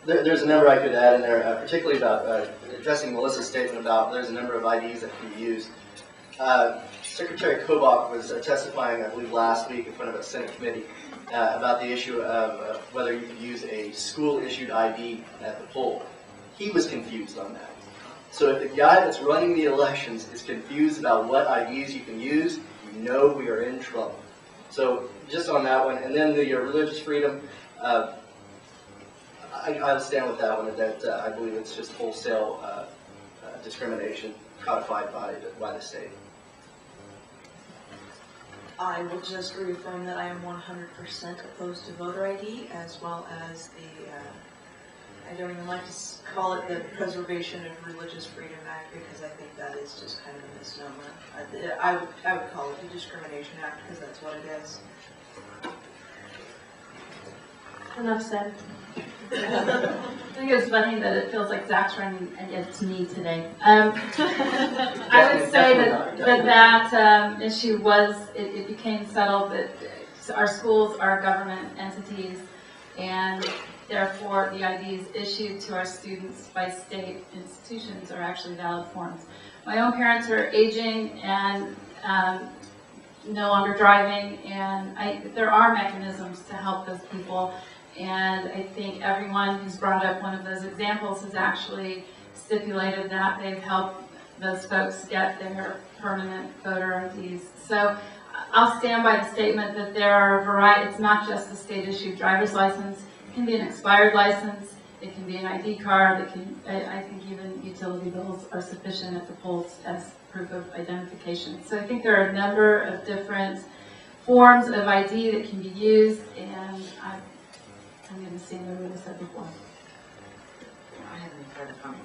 There's a number I could add in there, particularly about addressing Melissa's statement about there's a number of IDs that can be used. Secretary Kobach was testifying, I believe, last week in front of a Senate committee about the issue of whether you could use a school-issued ID at the poll. He was confused on that. So if the guy that's running the elections is confused about what IDs you can use, you know we are in trouble. So just on that one, and then the religious freedom, I'll stand with that one, that I believe it's just wholesale discrimination codified by the state. I will just reaffirm that I am 100% opposed to voter ID, as well as the, I don't even like to call it the Preservation of Religious Freedom Act, because I think that is just kind of a misnomer. I would call it the Discrimination Act, because that's what it is. Enough said. I think it's funny that it feels like Zach's running against me today. I would say that issue was, it became settled that our schools are government entities, and therefore the IDs issued to our students by state institutions are actually valid forms. My own parents are aging and no longer driving, and there are mechanisms to help those people. And I think everyone who's brought up one of those examples has actually stipulated that they've helped those folks get their permanent voter IDs. So I'll stand by the statement that there are a variety, it's not just the state-issued driver's license. It can be an expired license, it can be an ID card, it can, I think even utility bills are sufficient at the polls as proof of identification. So I think there are a number of different forms of ID that can be used, and I'm going to see what I said before. I have any further comment.